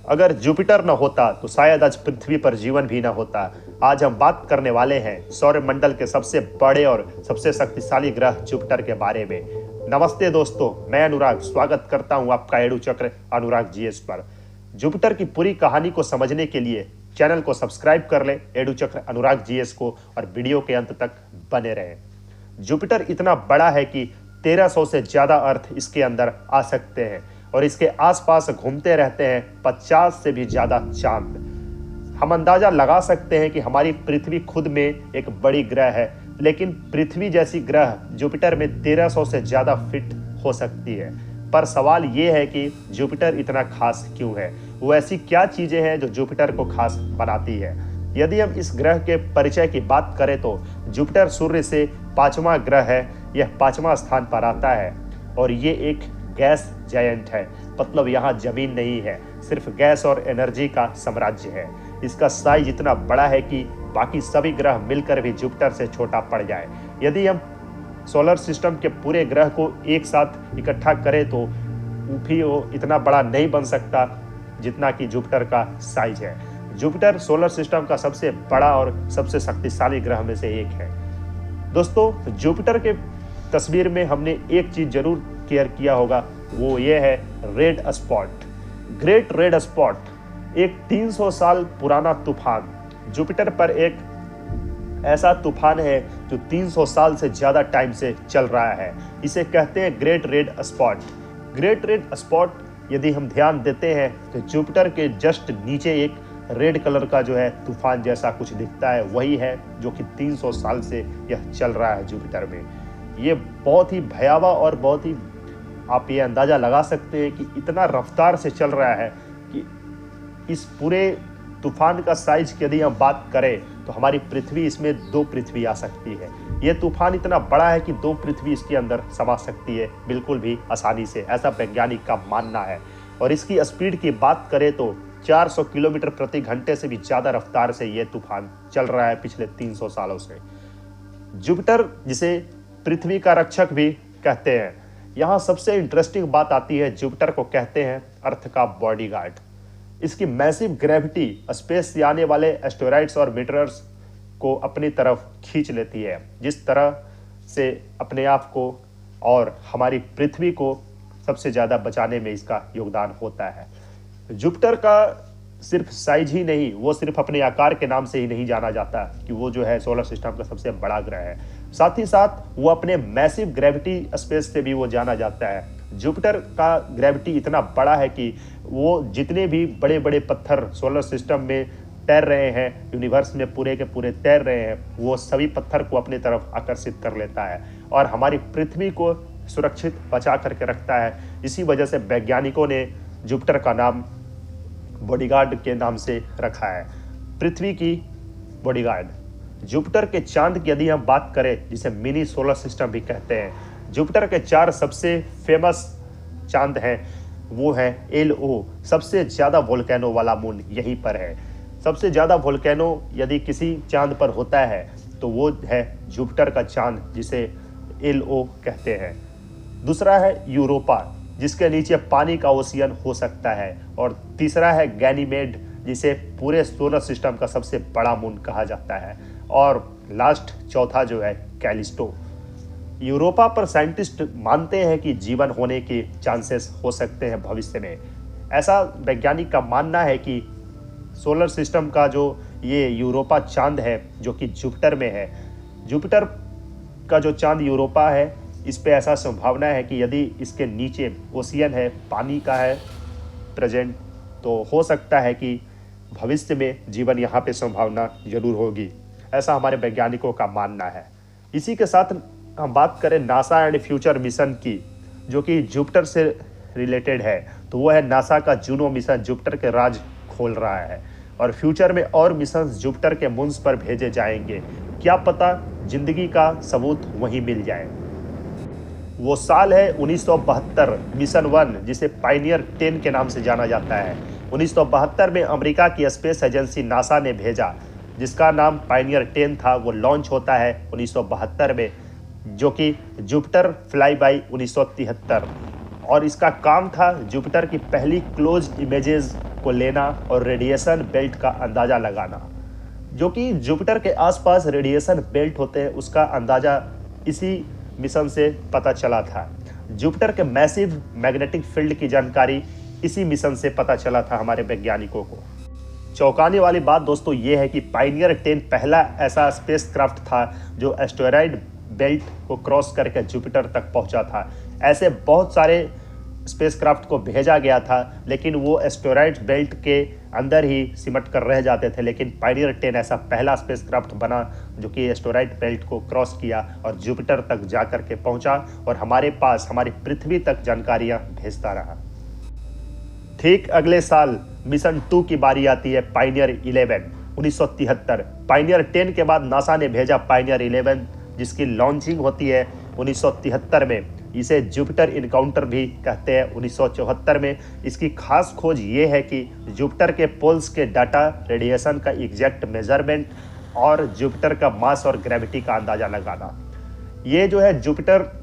अगर जुपिटर न होता तो शायद आज पृथ्वी पर जीवन भी न होता। आज हम बात करने वाले हैं सौरमंडल के सबसे बड़े और सबसे शक्तिशाली ग्रह जुपिटर के बारे में। नमस्ते दोस्तों, मैं अनुराग स्वागत करता हूं आपका एडू चक्र अनुराग जीएस पर। जुपिटर की पूरी कहानी को समझने के लिए चैनल को सब्सक्राइब कर लें एडू चक्र अनुराग जीएस को, और वीडियो के अंत तक बने रहें। जुपिटर इतना बड़ा है कि 1300 से ज्यादा अर्थ इसके अंदर आ सकते हैं और इसके आसपास घूमते रहते हैं 50 से भी ज्यादा चांद। हम अंदाजा लगा सकते हैं कि हमारी पृथ्वी खुद में एक बड़ी ग्रह है, लेकिन पृथ्वी जैसी ग्रह जुपिटर में 1300 से ज्यादा फिट हो सकती है। पर सवाल ये है कि जुपिटर इतना खास क्यों है? वो ऐसी क्या चीजें हैं जो जुपिटर को खास बनाती है? यदि हम इस ग्रह के परिचय की बात करें तो जुपिटर सूर्य से 5वां ग्रह है। यह 5वां स्थान पर आता है और ये एक गैस जायंट है। मतलब यहाँ जमीन नहीं है, सिर्फ गैस और एनर्जी का साम्राज्य है। इसका साइज इतना बड़ा है कि बाकी सभी ग्रह मिलकर भी जुपिटर से छोटा पड़ जाए। यदि हम सोलर सिस्टम के पूरे ग्रह को एक साथ इकट्ठा करें तो भी वो इतना बड़ा नहीं बन सकता जितना कि जुपिटर का साइज है। जुपिटर सोलर सिस्टम का सबसे बड़ा और सबसे शक्तिशाली ग्रह में से एक है। दोस्तों, जुपिटर के तस्वीर में हमने एक चीज जरूर केयर किया होगा, वो ये है red spot. Great red spot एक 300 साल पुराना तूफान। जुपिटर पर एक ऐसा तूफान है जो 300 साल से ज्यादा टाइम से चल रहा है। इसे कहते हैं great red spot. Great red spot यदि हम ध्यान देते हैं तो जुपिटर के जस्ट नीचे एक रेड कलर का जो है तूफान जैसा कुछ दिखता है, वही है जो कि 300 साल से यह चल रहा है जुपिटर में। ये बहुत ही भयावह और बहुत ही आप ये अंदाजा लगा सकते हैं कि इतना रफ्तार से चल रहा है कि इस पूरे तूफान का साइज की यदि हम बात करें तो हमारी पृथ्वी, इसमें 2 पृथ्वी आ सकती है। ये तूफान इतना बड़ा है कि 2 पृथ्वी इसके अंदर समा सकती है बिल्कुल भी आसानी से, ऐसा वैज्ञानिक का मानना है। और इसकी स्पीड की बात करें तो 400 किलोमीटर प्रति घंटे से भी ज्यादा रफ्तार से यह तूफान चल रहा है पिछले 300 सालों से। जुपिटर, जिसे पृथ्वी का रक्षक भी कहते हैं, यहाँ सबसे इंटरेस्टिंग बात आती है, जुपिटर को कहते हैं अर्थ का बॉडीगार्ड। इसकी मैसिव ग्रेविटी स्पेस से आने वाले एस्टेरॉइड्स और मीटर्स को अपनी तरफ खींच लेती है, जिस तरह से अपने आप को और हमारी पृथ्वी को सबसे ज़्यादा बचाने में इसका योगदान होता है। जुपिटर का सिर्फ साइज ही नहीं, वो सिर्फ अपने आकार के नाम से ही नहीं जाना जाता कि वो जो है सोलर सिस्टम का सबसे बड़ा ग्रह है, साथ ही साथ वो अपने मैसिव ग्रेविटी स्पेस से भी वो जाना जाता है। जुपिटर का ग्रेविटी इतना बड़ा है कि वो जितने भी बड़े बड़े पत्थर सोलर सिस्टम में तैर रहे हैं, यूनिवर्स में पूरे के पूरे तैर रहे हैं, वो सभी पत्थर को अपनी तरफ आकर्षित कर लेता है और हमारी पृथ्वी को सुरक्षित बचा करके रखता है। इसी वजह से वैज्ञानिकों ने जुपिटर का नाम बॉडीगार्ड के नाम से रखा है, पृथ्वी की बॉडीगार्ड। जुपिटर के चांद की यदि हम बात करें, जिसे मिनी सोलर सिस्टम भी कहते हैं, जुपिटर के 4 सबसे फेमस चांद हैं, वो है LO। सबसे ज़्यादा वोल्केनो वाला मून यहीं पर है। सबसे ज़्यादा वोल्केनो यदि किसी चांद पर होता है तो वो है जुपिटर का चांद, जिसे LO कहते हैं। दूसरा है यूरोपा, जिसके नीचे पानी का ओशियन हो सकता है। और तीसरा है गैनीमेड, जिसे पूरे सोलर सिस्टम का सबसे बड़ा मून कहा जाता है। और लास्ट चौथा जो है कैलिस्टो। यूरोपा पर साइंटिस्ट मानते हैं कि जीवन होने के चांसेस हो सकते हैं भविष्य में। ऐसा वैज्ञानिक का मानना है कि सोलर सिस्टम का जो ये यूरोपा चांद है, जो कि जुपिटर में है, जुपिटर का जो चांद यूरोपा है, इस पे ऐसा संभावना है कि यदि इसके नीचे ओशियन है, पानी का है प्रेजेंट, तो हो सकता है कि भविष्य में जीवन यहाँ पे संभावना जरूर होगी, ऐसा हमारे वैज्ञानिकों का मानना है। इसी के साथ हम बात करें नासा एंड फ्यूचर मिशन की, जो कि जुपिटर से रिलेटेड है, तो वो है नासा का जूनो मिशन। जुपिटर के राज खोल रहा है और फ्यूचर में और मिशन जुपिटर के मून्स पर भेजे जाएंगे। क्या पता जिंदगी का सबूत वहीं मिल जाए। वो साल है 1972, मिशन 1, जिसे पायनियर 10 के नाम से जाना जाता है। 1972 में अमेरिका की स्पेस एजेंसी नासा ने भेजा, जिसका नाम पायनियर 10 था। वो लॉन्च होता है 1972 में, जो कि जुपिटर फ्लाई बाई 1973, और इसका काम था जुपिटर की पहली क्लोज इमेजेस को लेना और रेडिएशन बेल्ट का अंदाज़ा लगाना। जो कि जुपिटर के आसपास रेडिएशन बेल्ट होते हैं, उसका अंदाज़ा इसी मिशन से पता चला था। जुपिटर के मैसिव मैग्नेटिक फील्ड की जानकारी इसी मिशन से पता चला था हमारे वैज्ञानिकों को। चौंकाने वाली बात दोस्तों ये है कि पायनियर 10 पहला ऐसा स्पेसक्राफ्ट था जो एस्टेरॉयड बेल्ट को क्रॉस करके जुपिटर तक पहुंचा था। ऐसे बहुत सारे स्पेसक्राफ्ट को भेजा गया था, लेकिन वो एस्टेरॉयड बेल्ट के अंदर ही सिमट कर रह जाते थे। लेकिन पायनियर 10 ऐसा पहला स्पेसक्राफ्ट बना जो कि एस्टेरॉयड बेल्ट को क्रॉस किया और जुपिटर तक जा कर के पहुंचा और हमारे पास, हमारी पृथ्वी तक जानकारियां भेजता रहा। ठीक अगले साल मिशन 2 की बारी आती है, पायनियर 11 1973। पायनियर 10 के बाद नासा ने भेजा पायनियर 11, जिसकी लॉन्चिंग होती है 1973 में। इसे जुपिटर इनकाउंटर भी कहते हैं 1974 में। इसकी खास खोज ये है कि जुपिटर के पोल्स के डाटा, रेडिएशन का एग्जैक्ट मेजरमेंट और जुपिटर का मास और ग्रेविटी का अंदाज़ा लगाना। ये जो है जुपिटर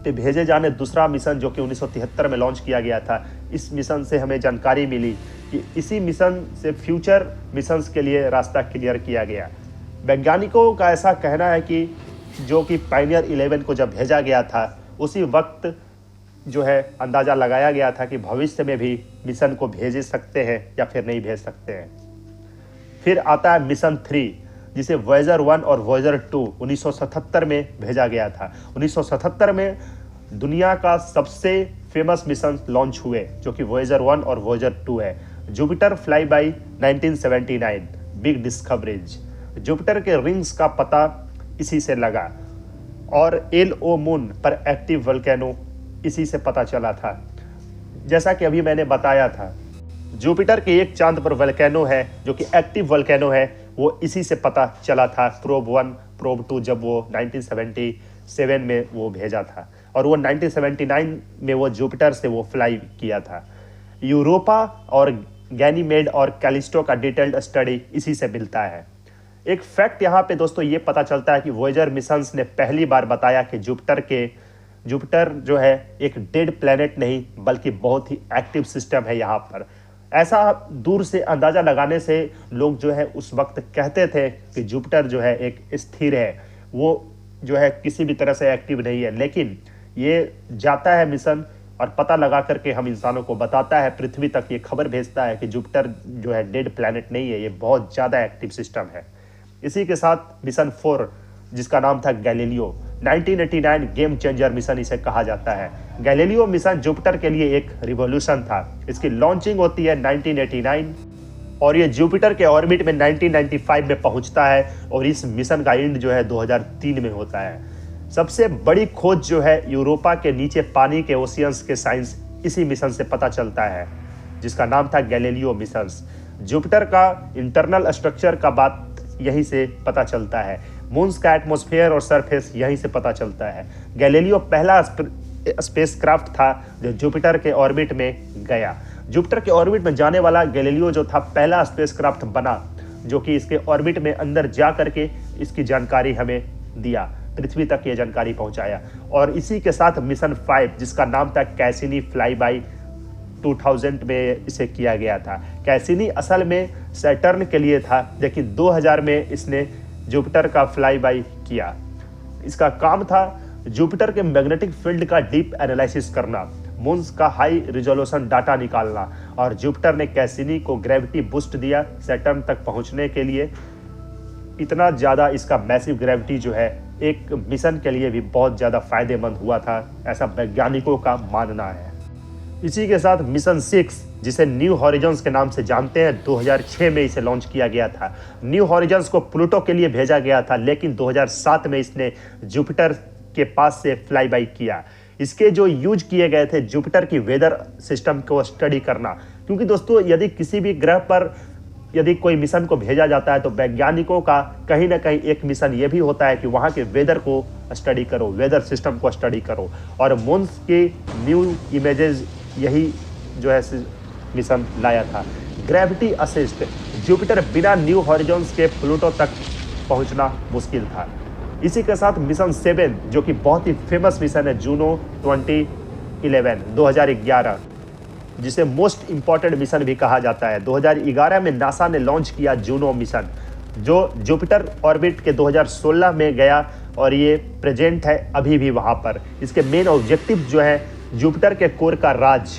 पे भेजे जाने दूसरा मिशन जो कि 1973 में लॉन्च किया गया था। इस मिशन से हमें जानकारी मिली कि इसी मिशन से फ्यूचर मिशंस के लिए रास्ता क्लियर किया गया। वैज्ञानिकों का ऐसा कहना है कि जो कि पायनियर 11 को जब भेजा गया था, उसी वक्त जो है अंदाज़ा लगाया गया था कि भविष्य में भी मिशन को भेज सकते हैं या फिर नहीं भेज सकते हैं। फिर आता है मिशन 3, जिसे वॉयेजर 1 और वॉयेजर 2 1977 में भेजा गया था। 1977 में दुनिया का सबसे फेमस मिशन लॉन्च हुए, जो कि वॉयेजर 1 और वॉयेजर 2 है। Jupiter fly by 1979, big discoveries. Jupiter के रिंग्स का पता इसी से लगा और LO मून पर एक्टिव वोल्केनो इसी से पता चला था। जैसा कि अभी मैंने बताया था, जुपिटर के एक चांद पर वोल्केनो है जो कि एक्टिव वोल्केनो है, वो इसी से पता चला था। प्रोब 1, प्रोब 2 जब वो 1977 में वो भेजा था और वो 1979 में वो जुपिटर से वो फ्लाई किया था। यूरोपा और गैनीमेड और कैलिस्टो का डिटेल्ड स्टडी इसी से मिलता है। एक फैक्ट यहाँ पे दोस्तों ये पता चलता है कि वॉयेजर मिशंस ने पहली बार बताया कि जुपिटर जो है एक डेड प्लेनेट नहीं बल्कि बहुत ही एक्टिव सिस्टम है यहाँ पर। ऐसा दूर से अंदाज़ा लगाने से लोग जो है उस वक्त कहते थे कि जुपिटर जो है एक स्थिर है, वो जो है किसी भी तरह से एक्टिव नहीं है। लेकिन ये जाता है मिशन और पता लगा करके हम इंसानों को बताता है, पृथ्वी तक ये खबर भेजता है कि जुपिटर जो है डेड प्लेनेट नहीं है, ये बहुत ज़्यादा एक्टिव सिस्टम है। इसी के साथ मिशन 4, जिसका नाम था गैलीलियो, 1989 गेम चेंजर मिशन इसे कहा जाता है। गैलीलियो मिशन जुपिटर के लिए एक रिवॉल्यूशन था। इसकी लॉन्चिंग होती है 1989 और ये जुपिटर के ऑर्बिट में 1995 में पहुंचता है और इस मिशन का एंड जो है 2003 में होता है। सबसे बड़ी खोज जो है यूरोपा के नीचे पानी के ओशियंस के साइंस इसी मिशन से पता चलता है, जिसका नाम था गैलीलियो मिशंस। जुपिटर का इंटरनल स्ट्रक्चर का बात यहीं से पता चलता है। मून्स का एटमॉस्फेयर और सरफेस यहीं से पता चलता है। गैलीलियो पहला स्पेसक्राफ्ट था जो जुपिटर के ऑर्बिट में गया। जुपिटर के ऑर्बिट में जाने वाला गैलीलियो जो था पहला स्पेसक्राफ्ट बना जो कि इसके ऑर्बिट में अंदर जा करके इसकी जानकारी हमें दिया, पृथ्वी तक ये जानकारी पहुंचाया। और इसी के साथ मिशन 5, जिसका नाम था कैसिनी फ्लाई बाई 2000 में इसे किया गया था। कैसिनी असल में सैटर्न के लिए था, लेकिन 2000 में इसने जुपिटर का फ्लाई बाई किया। इसका काम था जुपिटर के मैग्नेटिक फील्ड का डीप एनालिसिस करना, मून्स का हाई रिजोल्यूशन डाटा निकालना, और जुपिटर ने कैसिनी को ग्रेविटी बूस्ट दिया सैटर्न तक पहुंचने के लिए। इतना ज़्यादा इसका मैसिव ग्रेविटी जो है एक मिशन के लिए भी बहुत ज़्यादा फायदेमंद हुआ था, ऐसा वैज्ञानिकों का मानना है। इसी के साथ मिशन 6, जिसे न्यू हॉरिजॉन्स के नाम से जानते हैं, 2006 में इसे लॉन्च किया गया था। न्यू हॉरिजॉन्स को प्लूटो के लिए भेजा गया था, लेकिन 2007 में इसने जुपिटर के पास से फ्लाई बाई किया। इसके जो यूज किए गए थे जुपिटर की वेदर सिस्टम को स्टडी करना, क्योंकि दोस्तों यदि किसी भी ग्रह पर यदि कोई मिशन को भेजा जाता है तो वैज्ञानिकों का कहीं ना कहीं एक मिशन ये भी होता है कि वहाँ के वेदर को स्टडी करो, वेदर सिस्टम को स्टडी करो। और मून्स की न्यू इमेजेस यही जो है मिशन लाया था। ग्रेविटी असिस्ट, जुपिटर बिना न्यू हॉरिजॉन्स के प्लूटो तक पहुंचना मुश्किल था। इसी के साथ मिशन 7, जो कि बहुत ही फेमस मिशन है, जूनो 2011। जिसे मोस्ट इंपॉर्टेंट मिशन भी कहा जाता है। 2011 में नासा ने लॉन्च किया जूनो मिशन, जो जुपिटर ऑर्बिट के 2016 में गया और ये प्रेजेंट है अभी भी वहाँ पर। इसके मेन ऑब्जेक्टिव जो है जुपिटर के कोर का राज,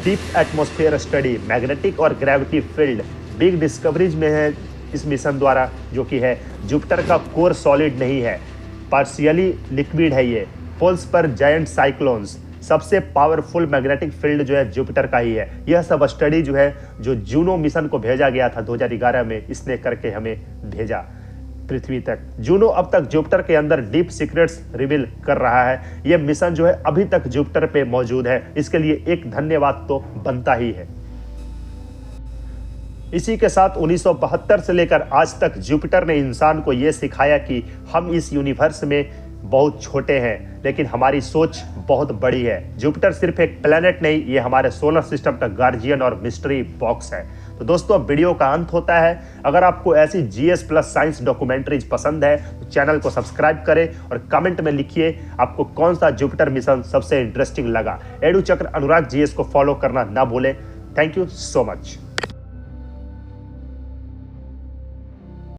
डीप एटमॉस्फेयर स्टडी, मैग्नेटिक और ग्रेविटी फील्ड, बिग डिस्कवरीज में है इस मिशन द्वारा, जो कि है जुपिटर का कोर सॉलिड नहीं है, पार्शियली लिक्विड है ये। पोल्स पर जायंट साइक्लोन्स, सबसे पावरफुल मैग्नेटिक फील्ड जो है जुपिटर का ही है। यह सब स्टडी जो है जो जूनो मिशन को भेजा गया था 2011 में, इसने करके हमें भेजा पृथ्वी तक। जूनो अब तक जुपिटर के अंदर डीप सीक्रेट्स रिवील कर रहा है। यह मिशन जो है अभी तक जुपिटर पे मौजूद है, इसके लिए एक धन्यवाद तो बनता ही है। इसी के साथ 1972 से लेकर आज तक जुपिटर ने इंसान को यह सिखाया कि हम इस यूनिवर्स में बहुत छोटे हैं, लेकिन हमारी सोच बहुत बड़ी है। जुपिटर सिर्फ एक प्लेनेट नहीं, ये हमारे सोलर सिस्टम का गार्जियन और मिस्ट्री बॉक्स है। तो दोस्तों, वीडियो का अंत होता है। अगर आपको ऐसी जीएस प्लस साइंस डॉक्यूमेंट्रीज पसंद है तो चैनल को सब्सक्राइब करें और कमेंट में लिखिए आपको कौन सा जुपिटर मिशन सबसे इंटरेस्टिंग लगा। एडू चक्र अनुराग जीएस को फॉलो करना ना भूलें। Thank you so much.